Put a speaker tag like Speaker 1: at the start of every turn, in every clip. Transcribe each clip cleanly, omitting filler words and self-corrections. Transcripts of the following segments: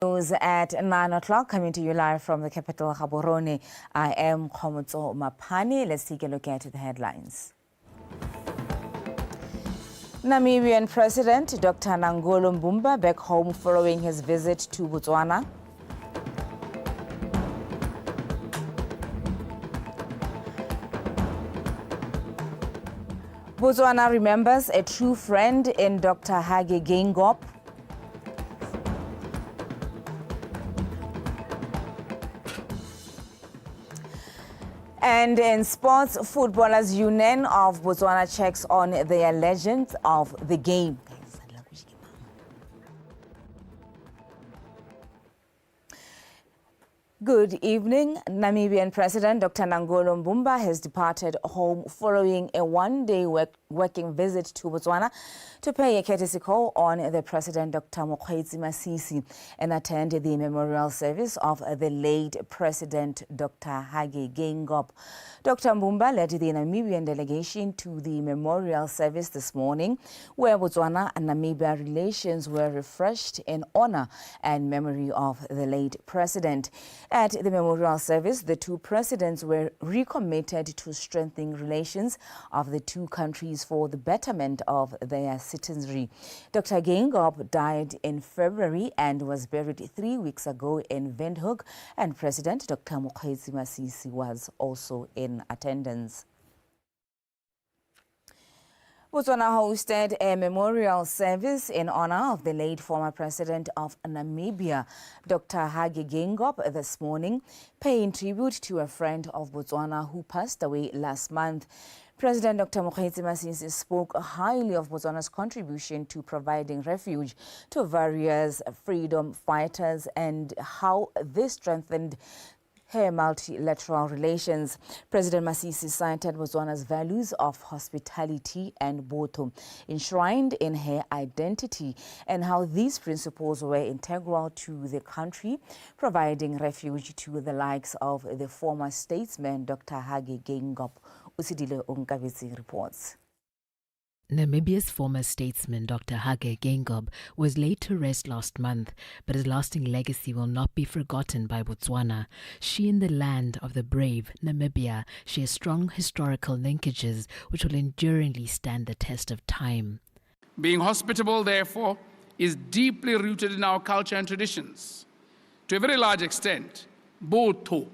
Speaker 1: News at 9 o'clock, coming to you live from the capital, Gaborone. I am Khomotso Mapani. Let's take a look at the headlines. Namibian President Dr. Nangolo Mbumba back home following his visit to Botswana. Botswana remembers a true friend in Dr. Hage Geingob. And in sports, Footballers Union of Botswana checks on their legends of the game. Good evening. Namibian President Dr. Nangolo Mbumba has departed home following a one-day working visit to Botswana to pay a courtesy call on the President Dr. Mokgweetsi Masisi and attend the memorial service of the late President Dr. Hage Geingob. Dr. Mbumba led the Namibian delegation to the memorial service this morning, where Botswana and Namibia relations were refreshed in honor and memory of the late president. At the memorial service, the two presidents were recommitted to strengthening relations of the two countries for the betterment of their citizenry. Dr. Geingob died in February and was buried 3 weeks ago in Windhoek, and President Dr. Mokgweetsi Masisi was also in attendance. Botswana hosted a memorial service in honor of the late former president of Namibia, Dr. Hage Geingob, this morning, paying tribute to a friend of Botswana who passed away last month. President Dr. Mokgweetsi Masisi spoke highly of Botswana's contribution to providing refuge to various freedom fighters and how this strengthened her multilateral relations. President Masisi cited Botswana's values of hospitality and botho, enshrined in her identity, and how these principles were integral to the country, providing refuge to the likes of the former statesman Dr. Hage Geingob. Usidile Onkabisi reports.
Speaker 2: Namibia's former statesman Dr. Hage Geingob was laid to rest last month, but his lasting legacy will not be forgotten by Botswana. She and the land of the brave, Namibia, share strong historical linkages which will enduringly stand the test of time.
Speaker 3: Being hospitable, therefore, is deeply rooted in our culture and traditions. To a very large extent, botho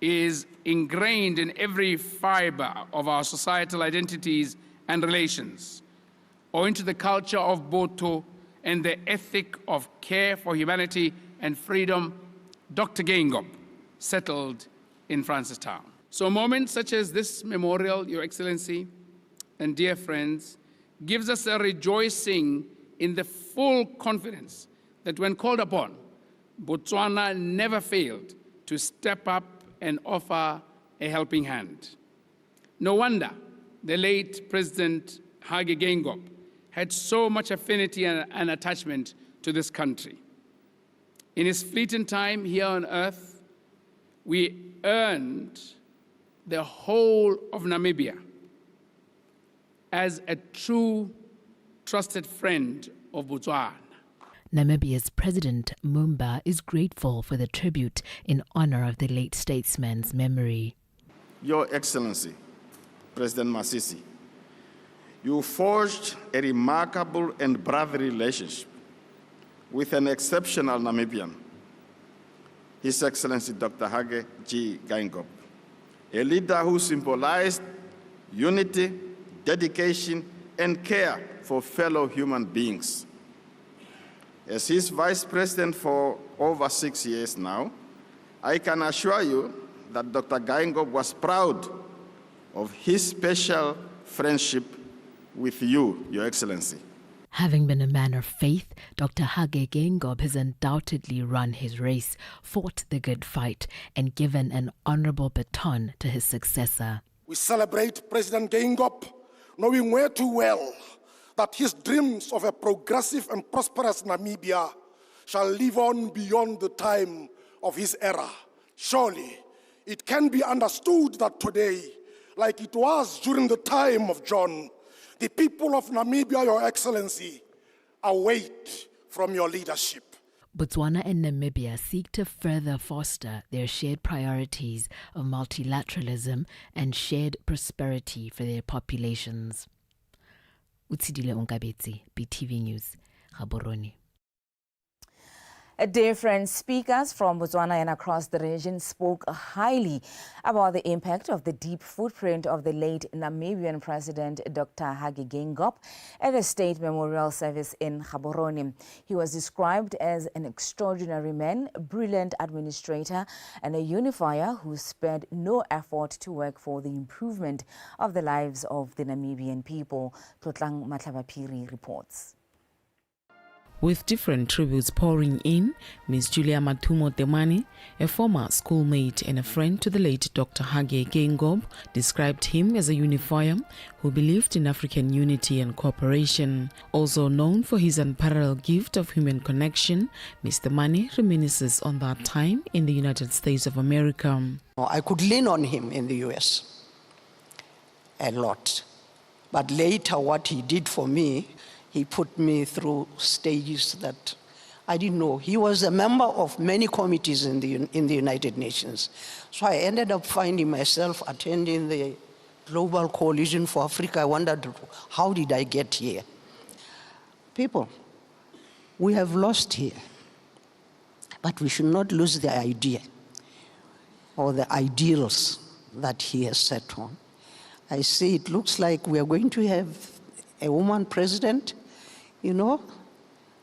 Speaker 3: is ingrained in every fiber of our societal identities and relations, owing to the culture of botho and the ethic of care for humanity and freedom. Dr. Geingob settled in Francistown. So moments such as this memorial, Your Excellency and dear friends, gives us a rejoicing in the full confidence that when called upon, Botswana never failed to step up and offer a helping hand. No wonder the late President Hage Geingob had so much affinity and attachment to this country. In his fleeting time here on earth, we earned the whole of Namibia as a true, trusted friend of Botswana.
Speaker 2: Namibia's President Mbumba is grateful for the tribute in honor of the late statesman's memory.
Speaker 4: Your Excellency, President Masisi, you forged a remarkable and brave relationship with an exceptional Namibian, His Excellency Dr. Hage G. Geingob, a leader who symbolized unity, dedication, and care for fellow human beings. As his Vice President for over 6 years now, I can assure you that Dr. Geingob was proud of his special friendship with you, Your Excellency.
Speaker 2: Having been a man of faith, Dr. Hage Geingob has undoubtedly run his race, fought the good fight, and given an honorable baton to his successor.
Speaker 5: We celebrate President Geingob, knowing way too well that his dreams of a progressive and prosperous Namibia shall live on beyond the time of his era. Surely, it can be understood that today, like it was during the time of John, the people of Namibia, Your Excellency, await from your leadership.
Speaker 2: Botswana and Namibia seek to further foster their shared priorities of multilateralism and shared prosperity for their populations. Utsidile Onkabetsi, BTV News, Gaborone.
Speaker 1: Different speakers from Botswana and across the region spoke highly about the impact of the deep footprint of the late Namibian President Dr. Hage Geingob at a state memorial service in Gaborone. He was described as an extraordinary man, brilliant administrator, and a unifier who spared no effort to work for the improvement of the lives of the Namibian people. Tlotlang Matlabapiri reports.
Speaker 6: With different tributes pouring in, Ms. Julia Matumo Temane, a former schoolmate and a friend to the late Dr. Hage Geingob, described him as a unifier who believed in African unity and cooperation. Also known for his unparalleled gift of human connection, Ms. Temane reminisces on that time in the United States of America.
Speaker 7: I could lean on him in the US a lot. But later what he did for me, he put me through stages that I didn't know. He was a member of many committees in the United Nations. So I ended up finding myself attending the Global Coalition for Africa. I wondered, how did I get here? People, we have lost here. But we should not lose the idea or the ideals that he has set on. I see it looks like we are going to have a woman president. You know,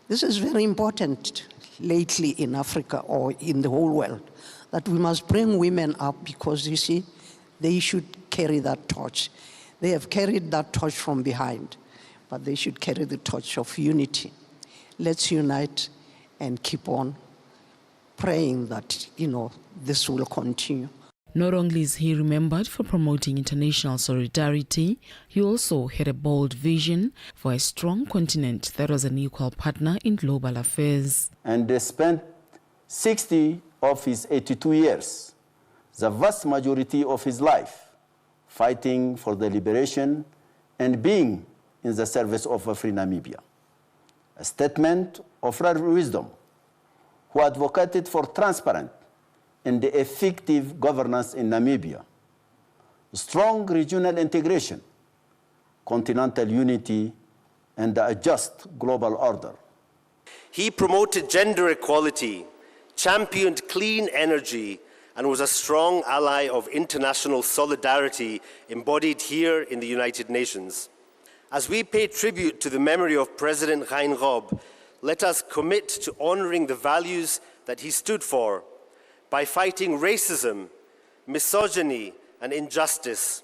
Speaker 7: this is very important lately in Africa or in the whole world, that we must bring women up because, you see, they should carry that torch. They have carried that torch from behind, but they should carry the torch of unity. Let's unite and keep on praying that, you know, this will continue.
Speaker 6: Not only is he remembered for promoting international solidarity, he also had a bold vision for a strong continent that was an equal partner in global affairs.
Speaker 8: And they spent 60 of his 82 years, the vast majority of his life, fighting for the liberation and being in the service of a free Namibia. A statement of rare wisdom, who advocated for transparent and the effective governance in Namibia, strong regional integration, continental unity, and a just global order.
Speaker 9: He promoted gender equality, championed clean energy, and was a strong ally of international solidarity embodied here in the United Nations. As we pay tribute to the memory of President Geingob, let us commit to honoring the values that he stood for, by fighting racism, misogyny, and injustice,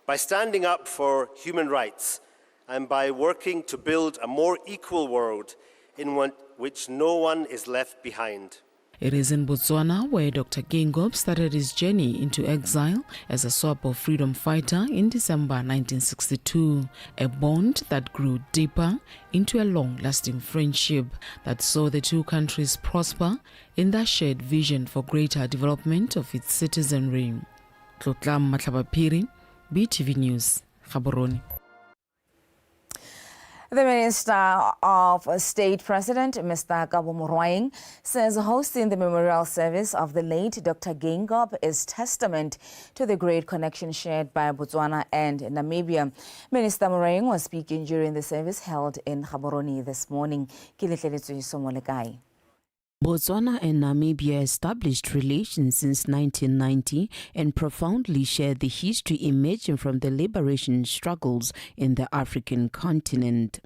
Speaker 9: by standing up for human rights, and by working to build a more equal world in which no one is left behind.
Speaker 6: It is in Botswana where Dr. Geingob started his journey into exile as a SWAPO freedom fighter in December 1962, a bond that grew deeper into a long-lasting friendship that saw the two countries prosper in their shared vision for greater development of its citizenry. Tlotlang Matlabapiri, BTV News, Gaborone.
Speaker 1: The Minister of State President, Mr. Kabo Moroing, says hosting the memorial service of the late Dr. Geingob is testament to the great connection shared by Botswana and Namibia. Minister Moroing was speaking during the service held in Gaborone this morning.
Speaker 10: Botswana and Namibia established relations since 1990 and profoundly share the history emerging from the liberation struggles in the African continent.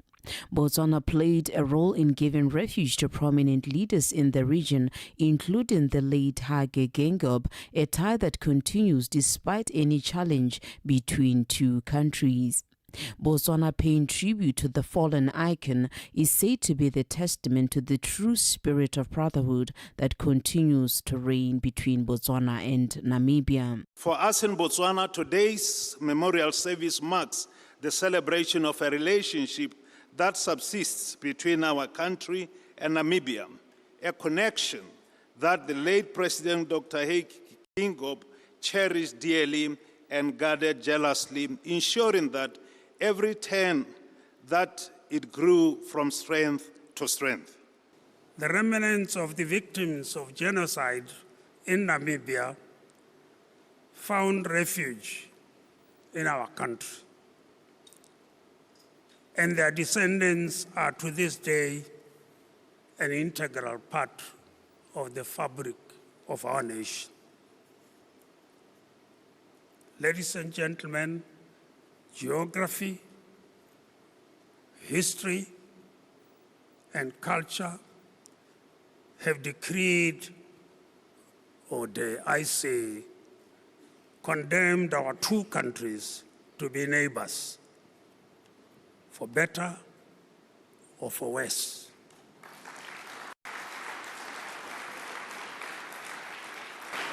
Speaker 10: Botswana played a role in giving refuge to prominent leaders in the region, including the late Hage Geingob, a tie that continues despite any challenge between two countries. Botswana paying tribute to the fallen icon is said to be the testament to the true spirit of brotherhood that continues to reign between Botswana and Namibia.
Speaker 11: For us in Botswana, today's memorial service marks the celebration of a relationship that subsists between our country and Namibia, a connection that the late President Dr. Hage Geingob cherished dearly and guarded jealously, ensuring that every turn that it grew from strength to strength.
Speaker 12: the remnants of the victims of genocide in Namibia found refuge in our country. And their descendants are to this day an integral part of the fabric of our nation. Ladies and gentlemen, geography, history, and culture have decreed, or dare I say, condemned our two countries to be neighbors, for better or for worse.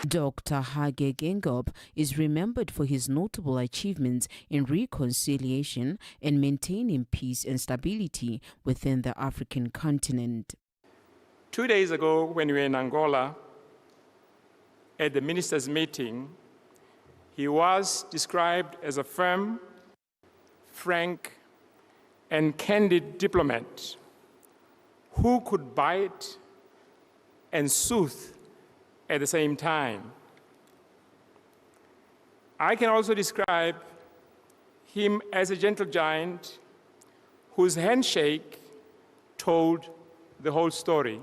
Speaker 10: Dr. Hage Geingob is remembered for his notable achievements in reconciliation and maintaining peace and stability within the African continent.
Speaker 13: 2 days ago, when we were in Angola at the ministers' meeting, he was described as a firm, frank, and candid diplomat who could bite and soothe at the same time. I can also describe him as a gentle giant whose handshake told the whole story,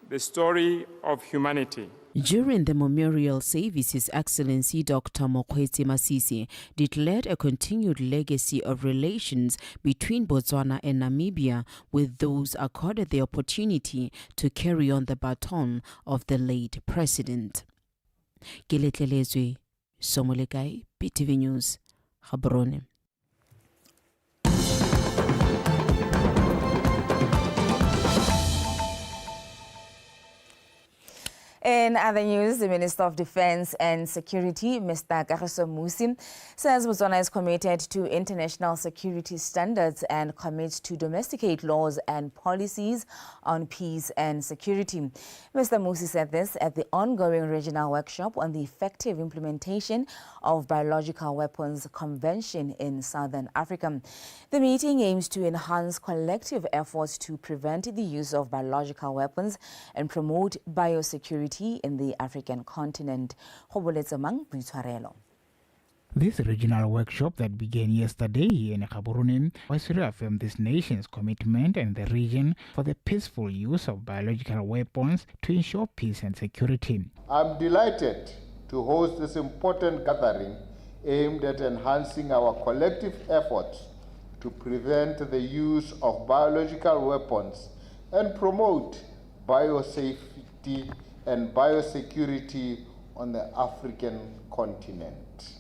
Speaker 13: the story of humanity.
Speaker 10: During the memorial service, His Excellency Dr. Mokgweetsi Masisi declared a continued legacy of relations between Botswana and Namibia, with those accorded the opportunity to carry on the baton of the late president. Kiletlelezwe Somolekai, BTV News, Gaborone.
Speaker 1: In other news, the Minister of Defense and Security, Mr. Kagiso Musi, says Botswana is committed to international security standards and commits to domesticate laws and policies on peace and security. Mr. Musi said this at the ongoing regional workshop on the effective implementation of Biological Weapons Convention in Southern Africa. The meeting aims to enhance collective efforts to prevent the use of biological weapons and promote biosecurity in the African continent.
Speaker 14: This regional workshop that began yesterday in Gaborone was to reaffirm this nation's commitment in the region for the peaceful use of biological weapons to ensure peace and security.
Speaker 15: I'm delighted to host this important gathering aimed at enhancing our collective efforts to prevent the use of biological weapons and promote biosafety and biosecurity on the African continent.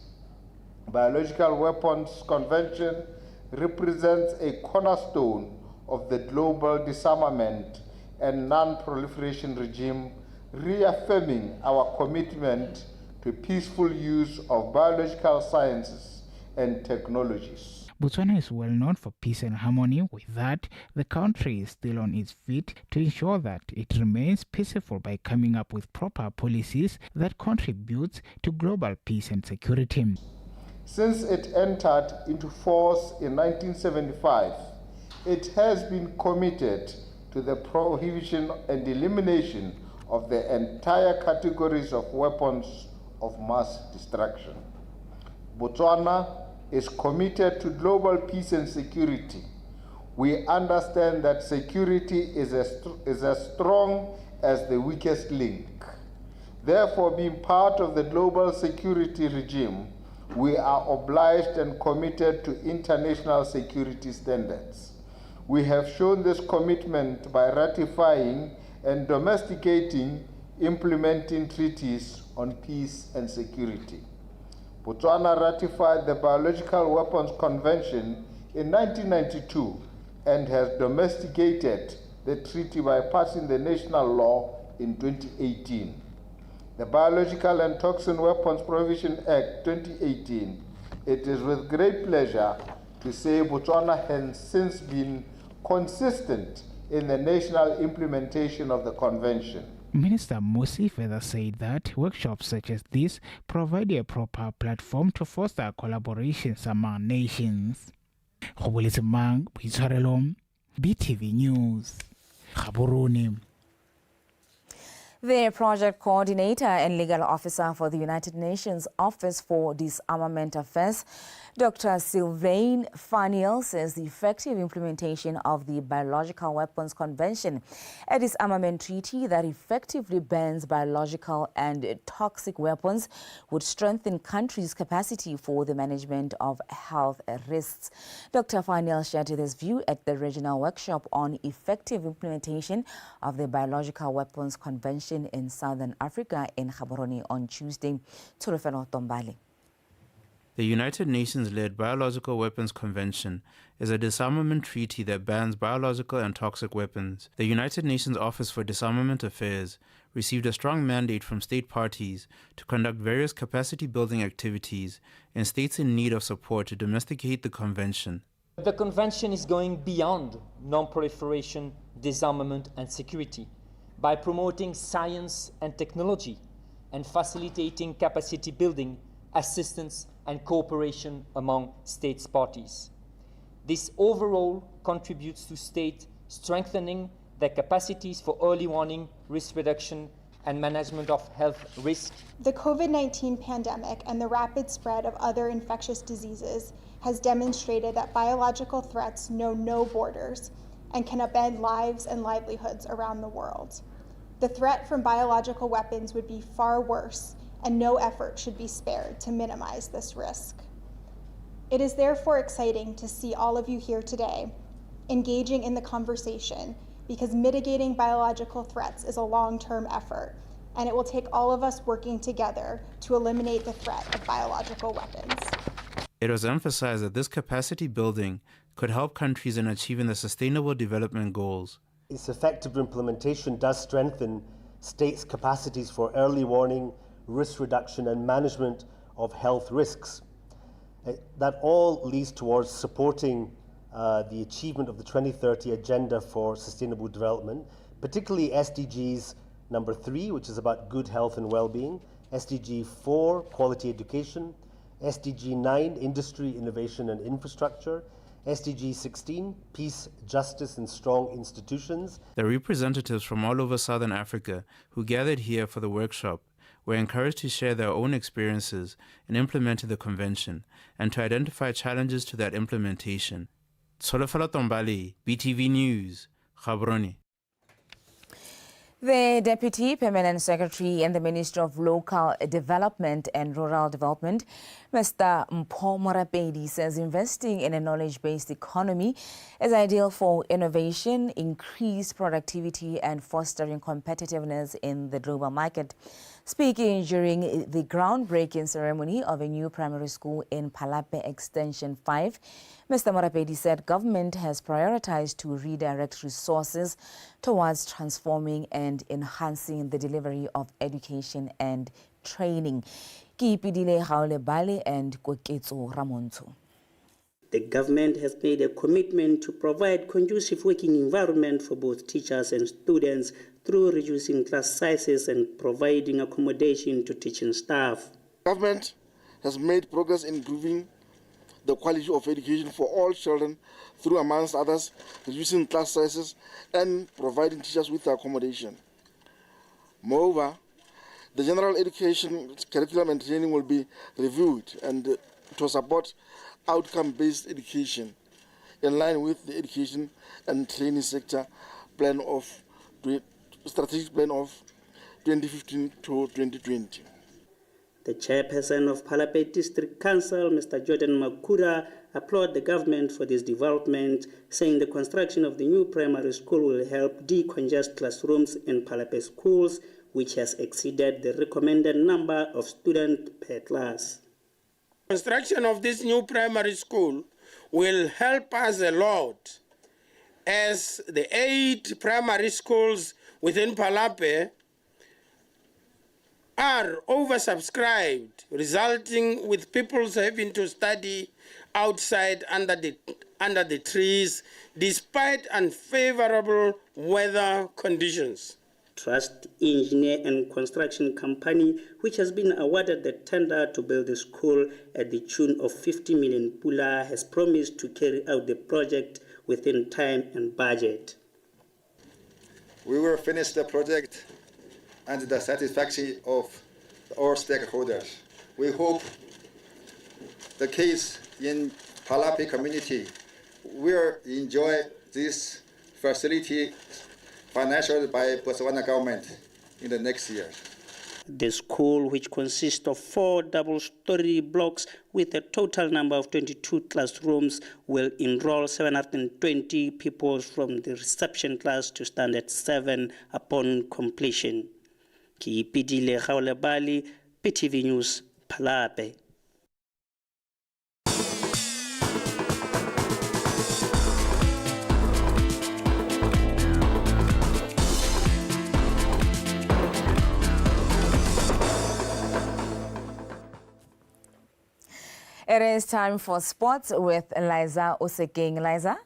Speaker 15: Biological Weapons Convention represents a cornerstone of the global disarmament and non-proliferation regime, reaffirming our commitment to peaceful use of biological sciences and technologies.
Speaker 14: Botswana is well known for peace and harmony. With that, the country is still on its feet to ensure that it remains peaceful by coming up with proper policies that contribute to global peace and security.
Speaker 15: Since it entered into force in 1975, it has been committed to the prohibition and elimination of the entire categories of weapons of mass destruction. Botswana is committed to global peace and security. We understand that security is as strong as the weakest link. Therefore, being part of the global security regime, we are obliged and committed to international security standards. We have shown this commitment by ratifying and domesticating, implementing treaties on peace and security. Botswana ratified the Biological Weapons Convention in 1992 and has domesticated the treaty by passing the national law in 2018. The Biological and Toxin Weapons Prohibition Act 2018, it is with great pleasure to say Botswana has since been consistent in the national implementation of the convention.
Speaker 14: Minister Musi further said that workshops such as this provide a proper platform to foster collaborations among nations. BTV News. Gaborone.
Speaker 1: The project coordinator and legal officer for the United Nations Office for Disarmament Affairs, Dr. Sylvain Faniel, says the effective implementation of the Biological Weapons Convention, a disarmament treaty that effectively bans biological and toxic weapons, would strengthen countries' capacity for the management of health risks. Dr. Faniel shared this view at the regional workshop on effective implementation of the Biological Weapons Convention in Southern Africa in Gaborone on Tuesday. Tolofelo Tombali.
Speaker 16: The United Nations-led Biological Weapons Convention is a disarmament treaty that bans biological and toxic weapons. The United Nations Office for Disarmament Affairs received a strong mandate from state parties to conduct various capacity-building activities in states in need of support to domesticate the convention.
Speaker 17: The convention is going beyond non-proliferation, disarmament and security by promoting science and technology and facilitating capacity building, assistance and cooperation among states parties. This overall contributes to states strengthening their capacities for early warning, risk reduction and management of health risk.
Speaker 18: The COVID-19 pandemic and the rapid spread of other infectious diseases has demonstrated that biological threats know no borders and can upend lives and livelihoods around the world. The threat from biological weapons would be far worse, and no effort should be spared to minimize this risk. It is therefore exciting to see all of you here today engaging in the conversation, because mitigating biological threats is a long-term effort, and it will take all of us working together to eliminate the threat of biological weapons.
Speaker 16: It was emphasized that this capacity building could help countries in achieving the Sustainable Development Goals.
Speaker 9: Its effective implementation does strengthen states' capacities for early warning, risk reduction and management of health risks. That all leads towards supporting the achievement of the 2030 Agenda for Sustainable Development, particularly SDGs number 3, which is about good health and well-being, SDG 4, quality education, SDG 9, industry, innovation and infrastructure, SDG 16, peace, justice and strong institutions.
Speaker 16: The representatives from all over Southern Africa who gathered here for the workshop were encouraged to share their own experiences in implementing the convention and to identify challenges to that implementation. Tsolofelo Tombali, BTV News, Gaborone.
Speaker 1: The Deputy Permanent Secretary in the Ministry of Local Development and Rural Development, Mr. Mpho Morapedi, says investing in a knowledge-based economy is ideal for innovation, increased productivity and fostering competitiveness in the global market. Speaking during the groundbreaking ceremony of a new primary school in Palape Extension 5, Mr. Morapedi said government has prioritized to redirect resources towards transforming and enhancing the delivery of education and training. Kiipidile Haole Bale and Kweketso Ramonto.
Speaker 19: The government has made a commitment to provide conducive working environment for both teachers and students through reducing class sizes and providing accommodation to teaching staff.
Speaker 20: Government has made progress in improving the quality of education for all children through, amongst others, reducing class sizes and providing teachers with accommodation. Moreover, the general education curriculum and training will be reviewed and to support outcome-based education in line with the education and training sector plan of strategic plan of 2015 to 2020.
Speaker 19: The chairperson of Palape District Council, Mr. Jordan Makura, applauded the government for this development, saying the construction of the new primary school will help decongest classrooms in Palape schools, which has exceeded the recommended number of students per class.
Speaker 21: Construction of this new primary school will help us a lot, as the 8 primary schools within Palape are oversubscribed, resulting with people having to study outside under the trees despite unfavorable weather conditions.
Speaker 19: Trust Engineer and Construction Company, which has been awarded the tender to build the school at the tune of 50 million pula, has promised to carry out the project within time and budget.
Speaker 3: we will finish the project and the satisfaction of all stakeholders. We hope the kids in Palapi community will enjoy this facility financed by Botswana government in the next year.
Speaker 19: The school, which consists of 4 double-story blocks with a total number of 22 classrooms, will enroll 720 pupils from the reception class to standard 7 upon completion. Ki Pidile Gaulebali, PTV News, Palape.
Speaker 1: It is time for sports with Liza Oseking. Liza?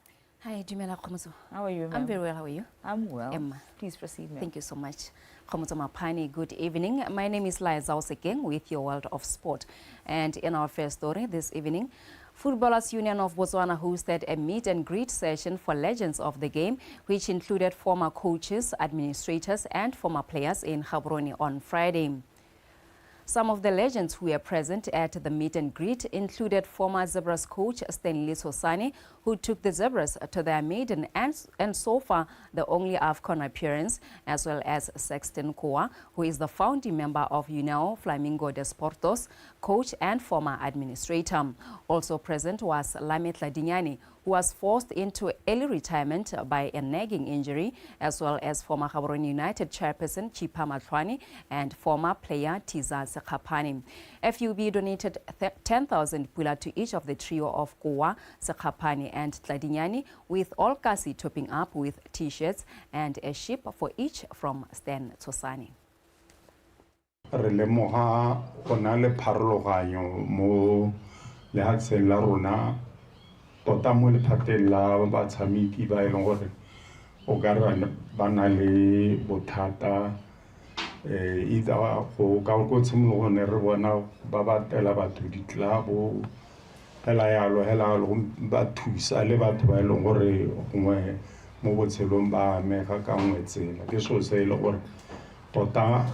Speaker 22: Hi, Dumela Khomoso.
Speaker 1: How are you, ma'am?
Speaker 22: I'm very well. How are you?
Speaker 1: I'm well.
Speaker 22: Emma.
Speaker 1: Please proceed, ma'am.
Speaker 22: Thank you so much. Khomoso Mapani, good evening. My name is Liza Oseking with your World of Sport. And in our first story this evening, Footballers Union of Botswana hosted a meet and greet session for legends of the game, which included former coaches, administrators, and former players in Gaborone on Friday. Some of the legends who were present at the meet and greet included former Zebras coach Stanley Sosane, who took the Zebras to their maiden and so far the only AFCON appearance, as well as Sexton Koa, who is the founding member of União Flamingo de Sportos, coach and former administrator. Also present was Lamet Ladinyani, who was forced into early retirement by a nagging injury, as well as former Gaborone United chairperson Chipa Matwani and former player Tiza Sekapani. FUB donated 10,000 pula to each of the trio of Koa, Sekapani and Tladinyani, with all kasi topping up with T-shirts and a ship for each from Stan Tosani.
Speaker 23: Re lemoga go na le pharologanyo mo lehatsheng la rona tota mo lephateng la batshameki ba e leng gore o ka re ba na le bothata either go ka go tshimologong ne re bona ba batela batho ditlabo hela yalo ba thusa le batho ba e leng gore gongwe mo botshelong ba amega ka nngwe tsela ke so se e le gore tota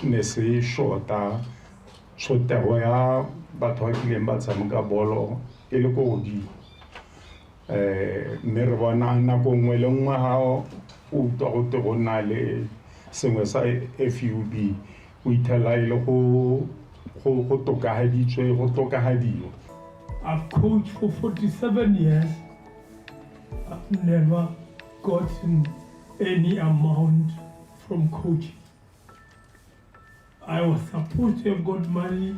Speaker 23: ne se shota tshotego ya batho ba kileng ba tshameka bolo e le ko godimo mme re bona nako nngwe le nngwe ga o utlwa gote go nna le sengwe sa FUB o ithela e le go tokagadiwa.
Speaker 24: I've coached for 47 years. I've never gotten any amount from coaching. I was supposed to have got money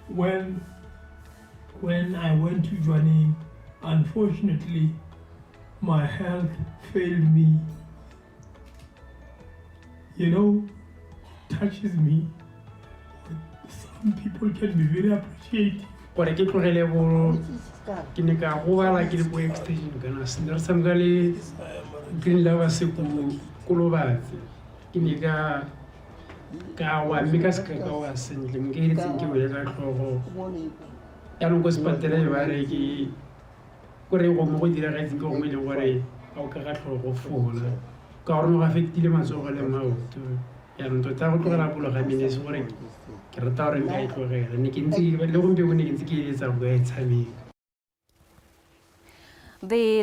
Speaker 24: when I went to Joanne. Unfortunately, my health failed me. You know, touches me. Some people can be very appreciative.
Speaker 25: Gore ke tlogele bo ke ne ka go bala ke le bo extension kana sendar samgale green lava se ko lobatse ke ne ka wa meka ska ka wa sentle nke re tseng ke wele ka tlhogo ya no go spatela ba re ke gore go mo go dira ga tseng go mo le gore a o ka ga tlhogo fola ka gore no ga fetile matsogo le maoto ya no tota go tlogela bolo ga mine se gore The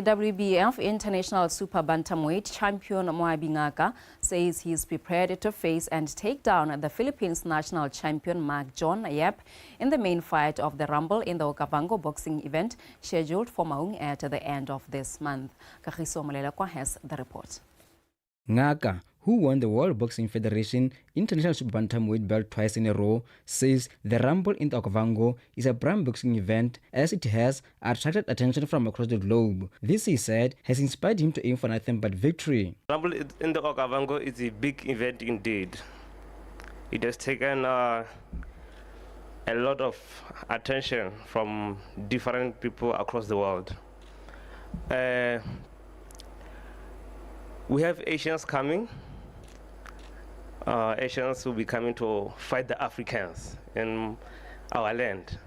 Speaker 22: WBF International Super Bantamweight champion Moabi Ngaka says he is prepared to face and take down the Philippines national champion Mark John Yap in the main fight of the Rumble in the Okavango boxing event scheduled for Maung at the end of this month. Kagiso Malelakwa has the report.
Speaker 26: Ngaka, who won the World Boxing Federation International Super Bantamweight belt twice in a row, says the Rumble in the Okavango is a prime boxing event as it has attracted attention from across the globe. This, he said, has inspired him to aim for nothing but victory.
Speaker 27: Rumble in the Okavango is a big event indeed. It has taken a lot of attention from different people across the world. We have Asians coming. Asians will be coming to fight the Africans in our land.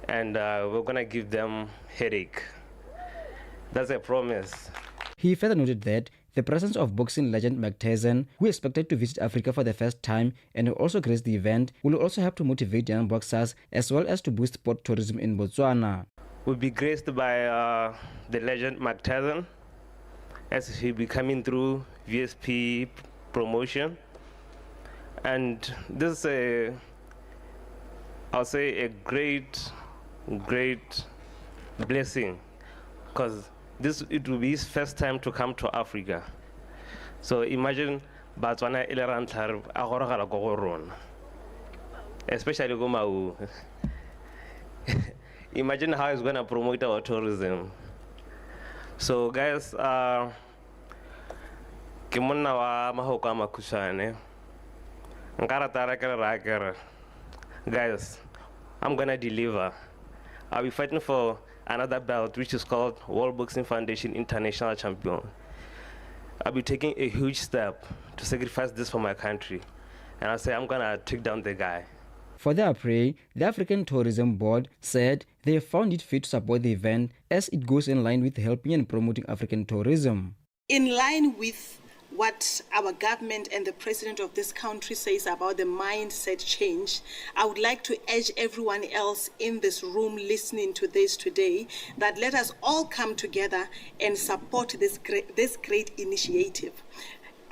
Speaker 27: And we're going to give them headache. That's a promise.
Speaker 26: He further noted that the presence of boxing legend Mike Tyson, who is expected to visit Africa for the first time and will also grace the event, will also help to motivate young boxers as well as to boost sport tourism in Botswana.
Speaker 27: We'll be graced by the legend Mike Tyson, as he'll be coming through VSP promotion. And this is I'll say a great blessing, because it will be his first time to come to Africa. So imagine Botswana especially go Mau. Imagine how it's going to promote our tourism. So guys, kimona wa mahoka makushane. Guys, I'm gonna deliver. I'll be fighting for another belt, which is called World Boxing Foundation International Champion. I'll be taking a huge step to sacrifice this for my country. And I'll say I'm gonna take down the guy.
Speaker 26: For their prey, the African Tourism Board said they found it fit to support the event as it goes in line with helping and promoting African tourism.
Speaker 2: In line with what our government and the president of this country says about the mindset change, I would like to urge everyone else in this room listening to this today that let us all come together and support this great initiative.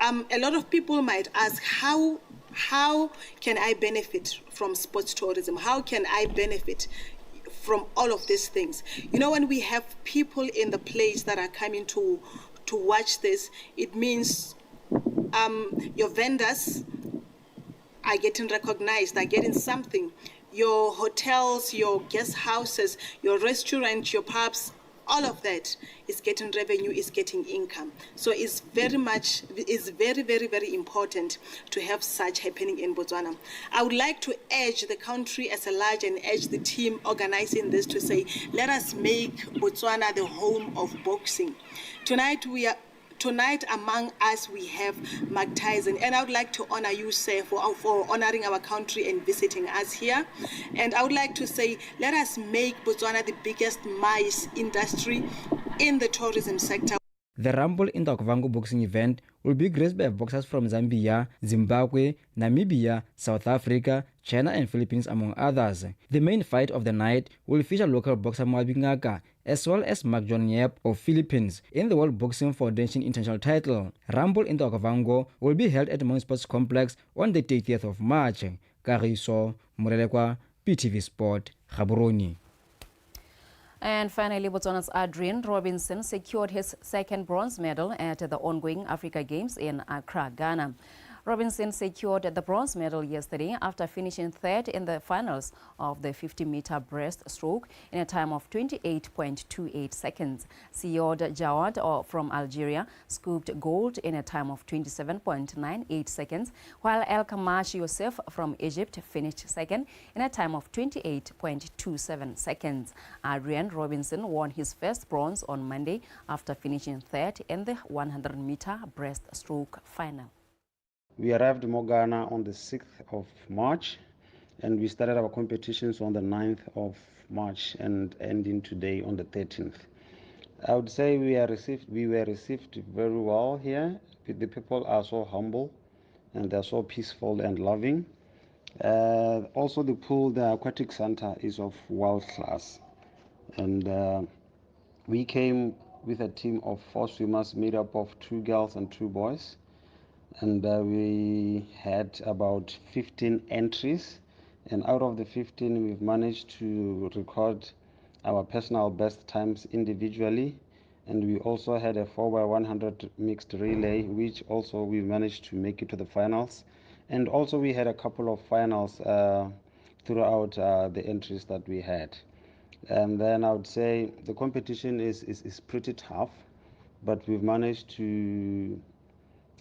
Speaker 2: A lot of people might ask, how can I benefit from sports tourism? How can I benefit from all of these things? You know, when we have people in the place that are coming to watch this, it means your vendors are getting recognized, they're getting something. Your hotels, your guest houses, your restaurants, your pubs, all of that is getting revenue, is getting income. So it's very, very important to have such happening in Botswana. I would like to urge the country as a large and urge the team organizing this to say, let us make Botswana the home of boxing. Tonight among us we have Mike Tyson, and I would like to honor you, sir, for honoring our country and visiting us here. And I would like to say, let us make Botswana the biggest mice industry in the tourism sector.
Speaker 26: The Rumble in the Okavango boxing event will be graced by boxers from Zambia, Zimbabwe, Namibia, South Africa, China and Philippines, among others. The main fight of the night will feature local boxer Mwabingaka as well as Mark John Yep of Philippines in the World Boxing Foundation international title. Rumble in the Okavango will be held at the Mountain Sports Complex on the 30th of March. Kariso Murelekwa, PTV Sport, Gaborone.
Speaker 22: And finally, Botswana's Adrian Robinson secured his second bronze medal at the ongoing Africa Games in Accra, Ghana. Robinson secured the bronze medal yesterday after finishing third in the finals of the 50-meter breaststroke in a time of 28.28 seconds. Siod Jawad from Algeria scooped gold in a time of 27.98 seconds, while El Kamash Youssef from Egypt finished second in a time of 28.27 seconds. Adrian Robinson won his first bronze on Monday after finishing third in the 100-meter breaststroke final.
Speaker 4: We arrived in Ghana on the 6th of March, and we started our competitions on the 9th of March and ending today on the 13th. I would say we were received very well here. The people are so humble and they're so peaceful and loving. Also the pool, the aquatic center is of world class. And we came with a team of 4 swimmers made up of 2 girls and 2 boys. And we had about 15 entries, and out of the 15 we've managed to record our personal best times individually, and we also had a 4x100 mixed relay, which also we managed to make it to the finals. And also we had a couple of finals throughout the entries that we had. And then I would say the competition is pretty tough, but we've managed to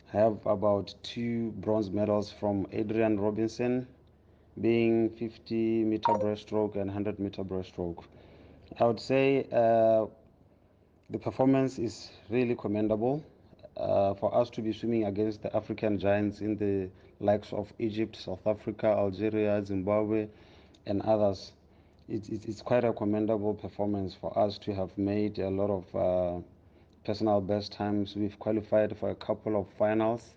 Speaker 4: have about 2 bronze medals from Adrian Robinson, being 50-meter breaststroke and 100-meter breaststroke. I would say the performance is really commendable for us to be swimming against the African giants in the likes of Egypt, South Africa, Algeria, Zimbabwe, and others. It's quite a commendable performance for us to have made a lot of personal best times. We've qualified for a couple of finals,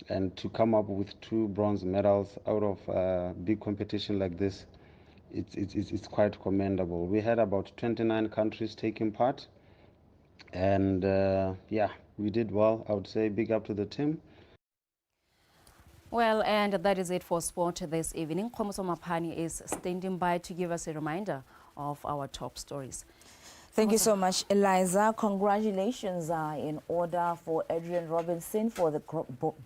Speaker 4: and to come up with 2 bronze medals out of a big competition like this, it's quite commendable. We had about 29 countries taking part, and yeah, we did well. I would say big up to the team.
Speaker 22: Well, and that is it for sport this evening. Khomoso Mapani is standing by to give us a reminder of our top stories.
Speaker 1: Thank you so much, Eliza. Congratulations are in order for Adrian Robinson for the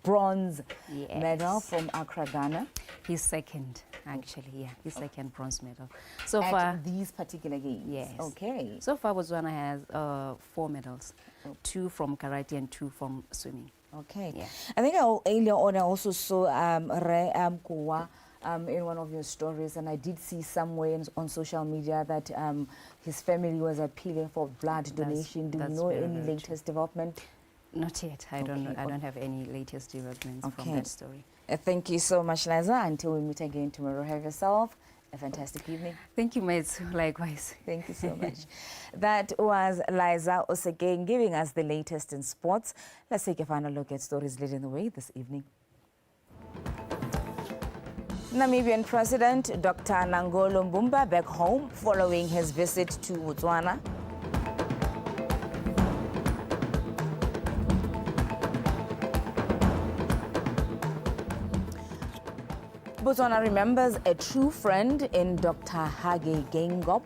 Speaker 1: bronze medal from Accra, Ghana.
Speaker 22: His second, actually, yeah, his second bronze medal. So
Speaker 1: At
Speaker 22: far,
Speaker 1: these particular games?
Speaker 22: Yes.
Speaker 1: Okay.
Speaker 22: So far, Botswana has 4 medals, 2 from karate and 2 from swimming.
Speaker 1: Okay.
Speaker 22: Yeah.
Speaker 1: I think earlier on I also saw Re Kuwa in one of your stories, and I did see somewhere on social media that his family was appealing for blood donation. Do you know any latest development?
Speaker 22: Not yet. I don't know. I don't have any latest developments from that story.
Speaker 1: Thank you so much, Liza. Until we meet again tomorrow, have yourself a fantastic evening.
Speaker 22: Thank you, mates. Likewise.
Speaker 1: Thank you so much. That was Liza Osegeng giving us the latest in sports. Let's take a final look at stories leading the way this evening. Namibian President Dr. Nangolo Mbumba back home following his visit to Botswana. Botswana remembers a true friend in Dr. Hage Geingob.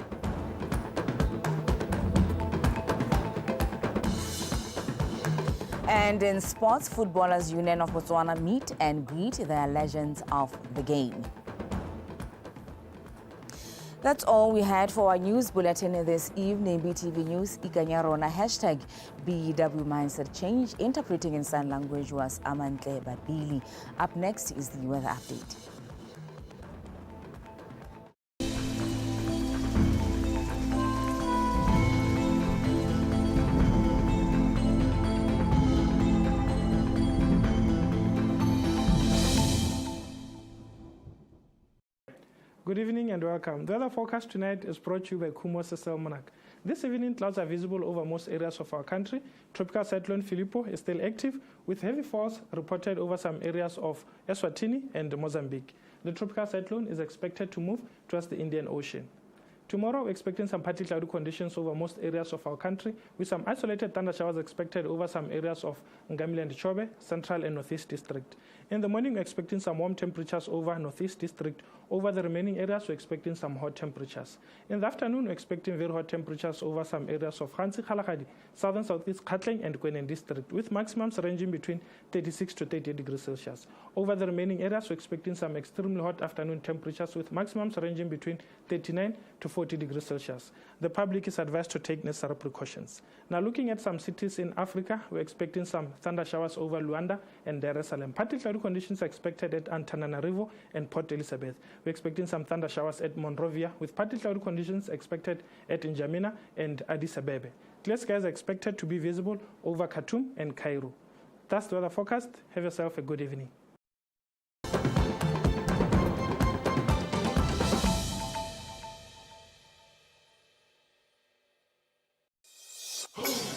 Speaker 1: And in sports, Footballers Union of Botswana meet and greet their legends of the game. That's all we had for our news bulletin this evening. BTV News Ikanyarona hashtag BW Mindset Change. Interpreting in sign language was Amantle Babili. Up next is the weather update.
Speaker 5: Good evening and welcome. The weather forecast tonight is brought to you by Kumo Cecil Monarch. This evening, clouds are visible over most areas of our country. Tropical cyclone Filippo is still active, with heavy falls reported over some areas of Eswatini and Mozambique. The tropical cyclone is expected to move towards the Indian Ocean. Tomorrow, we're expecting some partly cloudy conditions over most areas of our country, with some isolated thunder showers expected over some areas of Ngamili and Chobe, Central and Northeast District. In the morning, we're expecting some warm temperatures over Northeast District. Over the remaining areas, we're expecting some hot temperatures. In the afternoon, we're expecting very hot temperatures over some areas of Khansi, Kgalagadi, Southern Southeast, Gauteng and Kwenen District, with maximums ranging between 36 to 30 degrees Celsius. Over the remaining areas, we're expecting some extremely hot afternoon temperatures with maximums ranging between 39 to 40 degrees Celsius. The public is advised to take necessary precautions. Now, looking at some cities in Africa, we're expecting some thunder showers over Luanda and Dar es Salaam. Partly cloudy conditions are expected at Antananarivo and Port Elizabeth. We're expecting some thunder showers at Monrovia, with partly cloudy conditions expected at N'Djamena and Addis Ababa. Clear skies are expected to be visible over Khartoum and Cairo. That's the weather forecast. Have yourself a good evening.
Speaker 6: Oh!